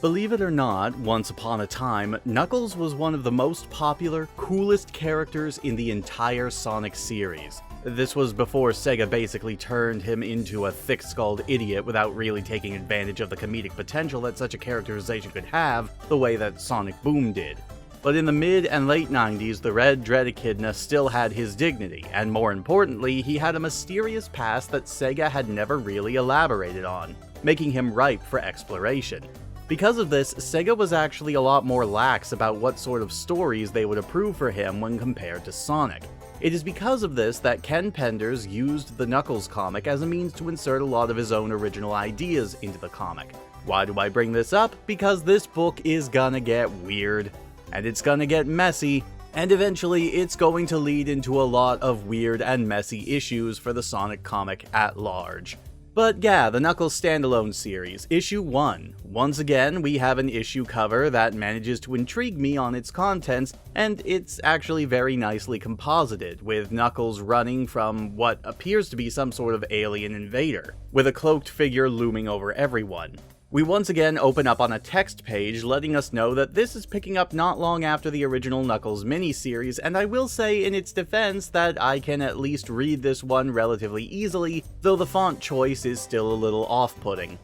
Believe it or not, once upon a time, Knuckles was one of the most popular, coolest characters in the entire Sonic series. This was before Sega basically turned him into a thick-skulled idiot without really taking advantage of the comedic potential that such a characterization could have, the way that Sonic Boom did. But in the mid and late 90s, the Red Dread Echidna still had his dignity, and more importantly, he had a mysterious past that Sega had never really elaborated on, making him ripe for exploration. Because of this, Sega was actually a lot more lax about what sort of stories they would approve for him when compared to Sonic. It is because of this that Ken Penders used the Knuckles comic as a means to insert a lot of his own original ideas into the comic. Why do I bring this up? Because this book is gonna get weird, and it's gonna get messy, and eventually it's going to lead into a lot of weird and messy issues for the Sonic comic at large. But yeah, the Knuckles standalone series, issue 1. Once again, we have an issue cover that manages to intrigue me on its contents, and it's actually very nicely composited, with Knuckles running from what appears to be some sort of alien invader, with a cloaked figure looming over everyone. We once again open up on a text page letting us know that this is picking up not long after the original Knuckles miniseries, and I will say in its defense that I can at least read this one relatively easily, though the font choice is still a little off-putting.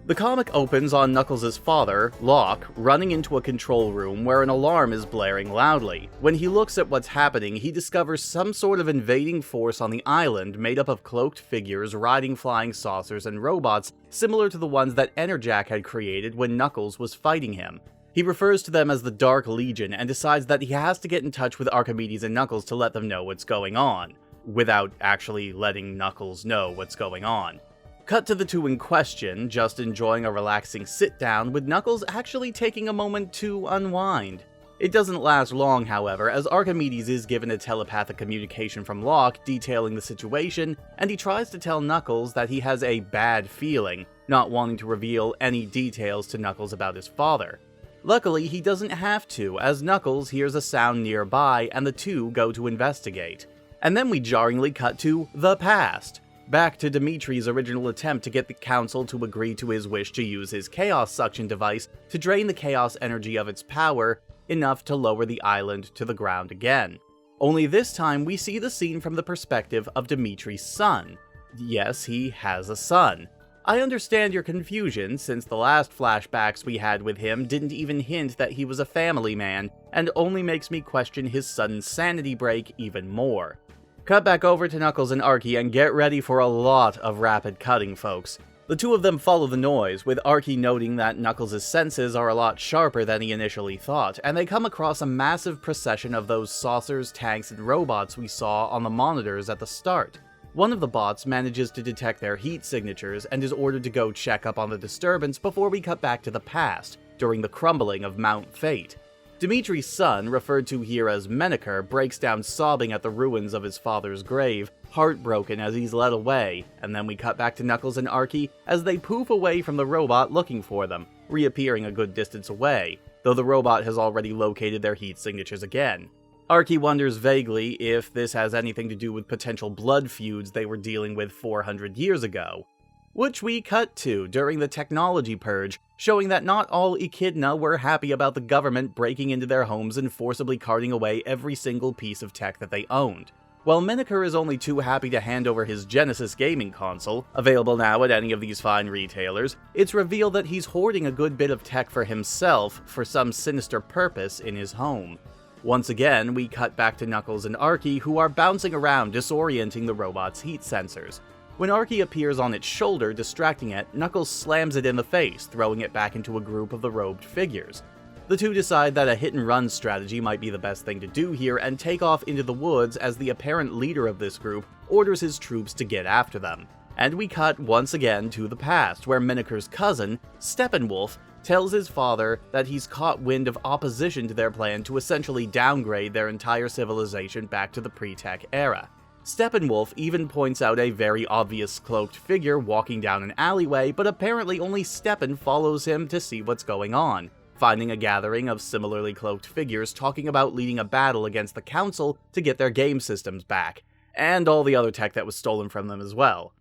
The comic opens on Knuckles' father, Locke, running into a control room where an alarm is blaring loudly. When he looks at what's happening, he discovers some sort of invading force on the island made up of cloaked figures riding flying saucers and robots similar to the ones that Enerjack had created when Knuckles was fighting him. He refers to them as the Dark Legion and decides that he has to get in touch with Archimedes and Knuckles to let them know what's going on, without actually letting Knuckles know what's going on. Cut to the two in question, just enjoying a relaxing sit-down, with Knuckles actually taking a moment to unwind. It doesn't last long, however, as Archimedes is given a telepathic communication from Locke detailing the situation, and he tries to tell Knuckles that he has a bad feeling, not wanting to reveal any details to Knuckles about his father. Luckily, he doesn't have to, as Knuckles hears a sound nearby and the two go to investigate. And then we jarringly cut to the past. Back to Dimitri's original attempt to get the Council to agree to his wish to use his Chaos Suction device to drain the Chaos energy of its power, enough to lower the island to the ground again. Only this time we see the scene from the perspective of Dimitri's son. Yes, he has a son. I understand your confusion, since the last flashbacks we had with him didn't even hint that he was a family man, and only makes me question his sudden sanity break even more. Cut back over to Knuckles and Archie and get ready for a lot of rapid cutting, folks. The two of them follow the noise, with Archie noting that Knuckles' senses are a lot sharper than he initially thought, and they come across a massive procession of those saucers, tanks, and robots we saw on the monitors at the start. One of the bots manages to detect their heat signatures and is ordered to go check up on the disturbance before we cut back to the past, during the crumbling of Mount Fate. Dimitri's son, referred to here as Menaker, breaks down sobbing at the ruins of his father's grave, heartbroken as he's led away, and then we cut back to Knuckles and Archie as they poof away from the robot looking for them, reappearing a good distance away, though the robot has already located their heat signatures again. Archie wonders vaguely if this has anything to do with potential blood feuds they were dealing with 400 years ago. Which we cut to during the technology purge, showing that not all Echidna were happy about the government breaking into their homes and forcibly carting away every single piece of tech that they owned. While Menaker is only too happy to hand over his Genesis gaming console, available now at any of these fine retailers, it's revealed that he's hoarding a good bit of tech for himself for some sinister purpose in his home. Once again, we cut back to Knuckles and Archie, who are bouncing around disorienting the robot's heat sensors. When Archie appears on its shoulder, distracting it, Knuckles slams it in the face, throwing it back into a group of the robed figures. The two decide that a hit-and-run strategy might be the best thing to do here and take off into the woods as the apparent leader of this group orders his troops to get after them. And we cut once again to the past, where Menaker's cousin, Steppenwolf, tells his father that he's caught wind of opposition to their plan to essentially downgrade their entire civilization back to the pre-tech era. Steppenwolf even points out a very obvious cloaked figure walking down an alleyway, but apparently only Steppen follows him to see what's going on, finding a gathering of similarly cloaked figures talking about leading a battle against the Council to get their game systems back, and all the other tech that was stolen from them as well.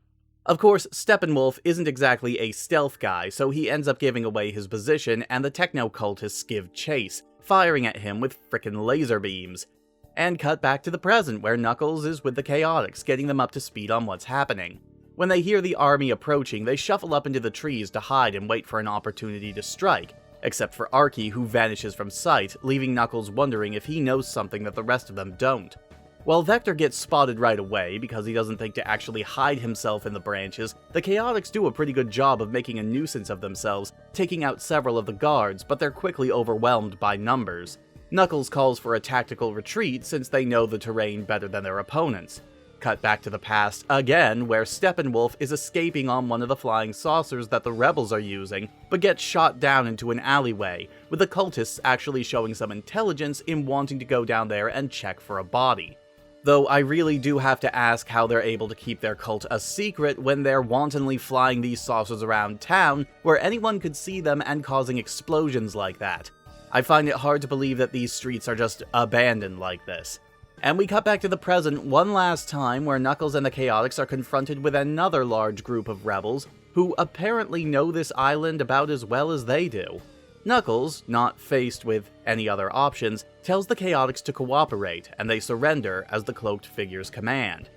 Of course, Steppenwolf isn't exactly a stealth guy, so he ends up giving away his position and the techno-cultists give chase, firing at him with frickin' laser beams. And cut back to the present, where Knuckles is with the Chaotix, getting them up to speed on what's happening. When they hear the army approaching, they shuffle up into the trees to hide and wait for an opportunity to strike, except for Archie, who vanishes from sight, leaving Knuckles wondering if he knows something that the rest of them don't. While Vector gets spotted right away because he doesn't think to actually hide himself in the branches, the Chaotix do a pretty good job of making a nuisance of themselves, taking out several of the guards, but they're quickly overwhelmed by numbers. Knuckles calls for a tactical retreat since they know the terrain better than their opponents. Cut back to the past again, where Steppenwolf is escaping on one of the flying saucers that the rebels are using, but gets shot down into an alleyway, with the cultists actually showing some intelligence in wanting to go down there and check for a body. Though I really do have to ask how they're able to keep their cult a secret when they're wantonly flying these saucers around town, where anyone could see them and causing explosions like that. I find it hard to believe that these streets are just abandoned like this. And we cut back to the present one last time, where Knuckles and the Chaotix are confronted with another large group of rebels, who apparently know this island about as well as they do. Knuckles, not faced with any other options, tells the Chaotix to cooperate, and they surrender as the cloaked figures command.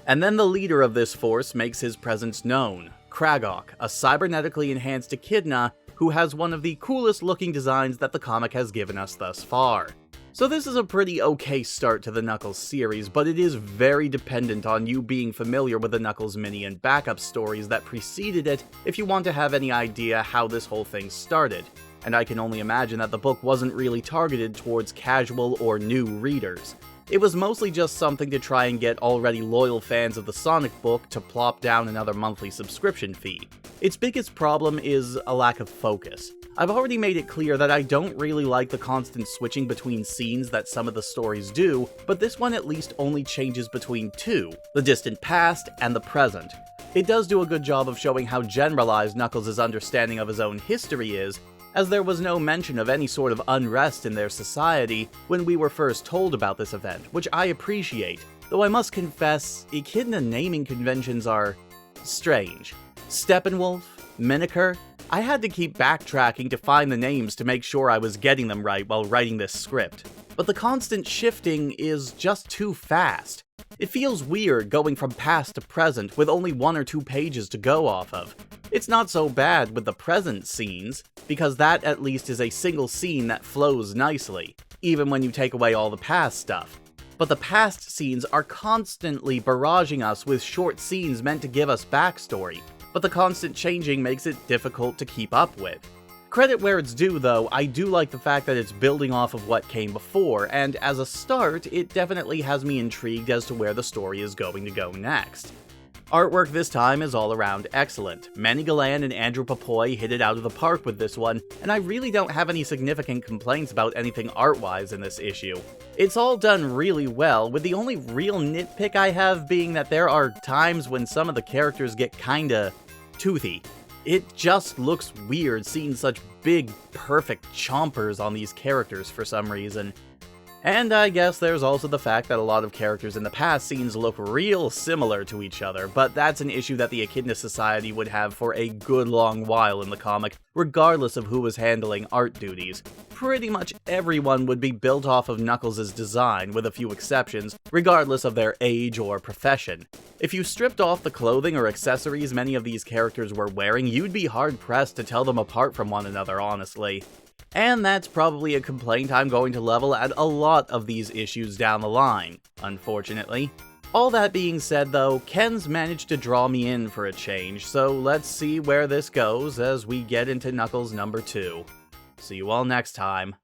And then the leader of this force makes his presence known, Kragok, a cybernetically enhanced echidna who has one of the coolest looking designs that the comic has given us thus far. So this is a pretty okay start to the Knuckles series, but it is very dependent on you being familiar with the Knuckles mini and backup stories that preceded it if you want to have any idea how this whole thing started. And I can only imagine that the book wasn't really targeted towards casual or new readers. It was mostly just something to try and get already loyal fans of the Sonic book to plop down another monthly subscription fee. Its biggest problem is a lack of focus. I've already made it clear that I don't really like the constant switching between scenes that some of the stories do, but this one at least only changes between two, the distant past and the present. It does do a good job of showing how generalized Knuckles' understanding of his own history is, as there was no mention of any sort of unrest in their society when we were first told about this event, which I appreciate, though I must confess, Echidna naming conventions are strange. Steppenwolf, Miniker, I had to keep backtracking to find the names to make sure I was getting them right while writing this script. But the constant shifting is just too fast. It feels weird going from past to present with only 1 or 2 pages to go off of. It's not so bad with the present scenes, because that at least is a single scene that flows nicely, even when you take away all the past stuff. But the past scenes are constantly barraging us with short scenes meant to give us backstory, but the constant changing makes it difficult to keep up with. Credit where it's due though, I do like the fact that it's building off of what came before, and as a start, it definitely has me intrigued as to where the story is going to go next. Artwork this time is all around excellent. Manny Galan and Andrew Papoy hit it out of the park with this one, and I really don't have any significant complaints about anything art-wise in this issue. It's all done really well, with the only real nitpick I have being that there are times when some of the characters get kinda toothy. It just looks weird seeing such big, perfect chompers on these characters for some reason. And I guess there's also the fact that a lot of characters in the past scenes look real similar to each other, but that's an issue that the Echidna Society would have for a good long while in the comic, regardless of who was handling art duties. Pretty much everyone would be built off of Knuckles' design, with a few exceptions, regardless of their age or profession. If you stripped off the clothing or accessories many of these characters were wearing, you'd be hard-pressed to tell them apart from one another, honestly. And that's probably a complaint I'm going to level at a lot of these issues down the line, unfortunately. All that being said though, Ken's managed to draw me in for a change, so let's see where this goes as we get into Knuckles number 2. See you all next time.